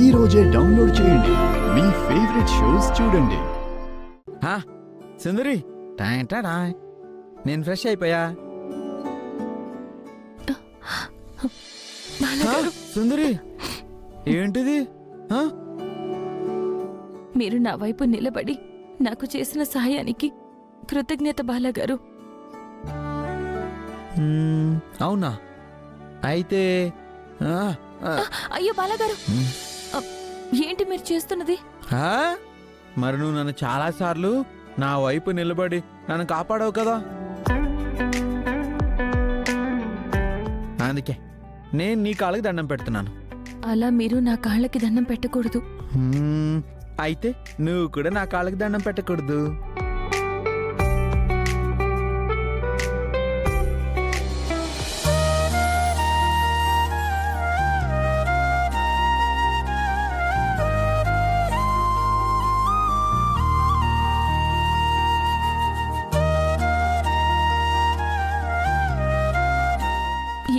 ఈ రోజే డౌన్లోడ్ చేయండి. మీ ఫేవరెట్ షోస్ చూడండి. సుందరి టాయ్ నేను ఫ్రెష్ అయిపోయా. సుందరి ఏంటిది? మీరు నా వైపు నిలబడి నాకు చేసిన సహాయానికి కృతజ్ఞత బాలగారు. అవునా? అయితే అయ్యో బాలగారు, ఏంటి మీరు చేస్తున్నది? మరి నువ్వు నన్ను చాలా సార్లు నా వైపు నిలబడి నన్ను కాపాడావు కదా, అందుకే నేను నీ కాళ్ళకి దండం పెడుతున్నాను. అలా మీరు నా కాళ్ళకి దండం పెట్టకూడదు. అయితే నువ్వు కూడా నా కాళ్ళకి దండం పెట్టకూడదు.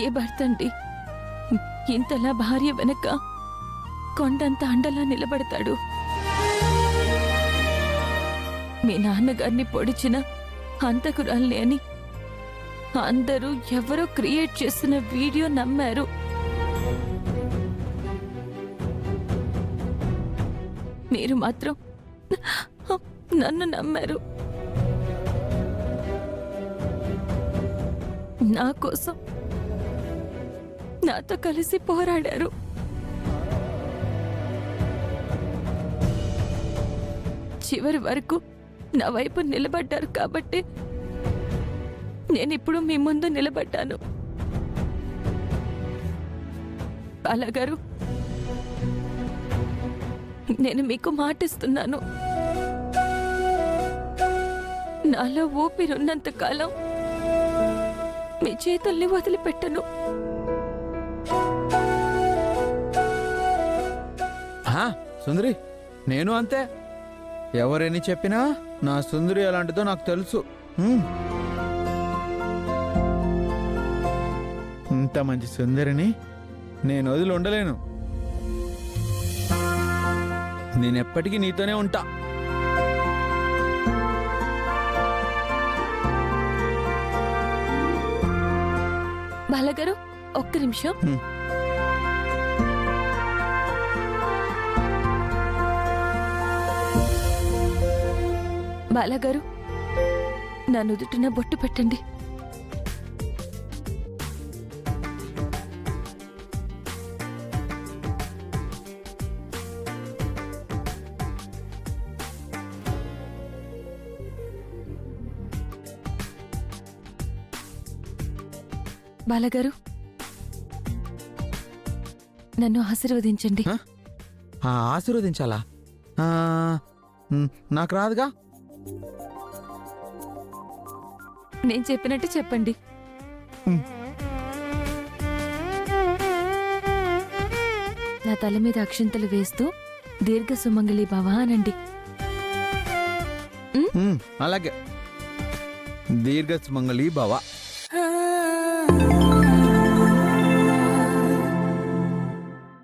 ఏ భర్త అండి ఇంతలా భార్య వెనక కొండంత అండలా నిలబడతాడు? మీ నాన్నగారిని పొడిచిన హంతకురాల్ని అని అందరూ ఎవరో క్రియేట్ చేసిన వీడియో నమ్మారు. మీరు మాత్రం నన్ను నమ్మారు. నా కోసం నాతో కలిసి పోరాడారు. చివరి వరకు నా వైపు నిలబడ్డారు కాబట్టి నేనిప్పుడు మీ ముందు నిలబడ్డాను. బాలగారు, నేను మీకు మాటిస్తున్నాను, నాలో ఊపిరున్నంత కాలం మీ చేతుల్ని వదిలిపెట్టను. సుందరి నేను అంతే. ఎవరెన్ని చెప్పినా నా సుందరి ఎలాంటిదో నాకు తెలుసు. ఇంత మంచి సుందరిని నేను వదిలి ఉండలేను. నేనెప్పటికీ నీతోనే ఉంటా. బాలగారు, ఒక్క నిమిషం. బాలగారు, నా నుదుటిన బొట్టు పెట్టండి. బాలగారు, నన్ను ఆశీర్వదించండి. ఆశీర్వదించాలా? నాకు రాదుగా. నేను చెప్పినట్టు చెప్పండి. నా తల మీద అక్షింతలు వేస్తూ దీర్ఘ సుమంగళి భవ అనండి. అలాగే, దీర్ఘ సుమంగళి భవ.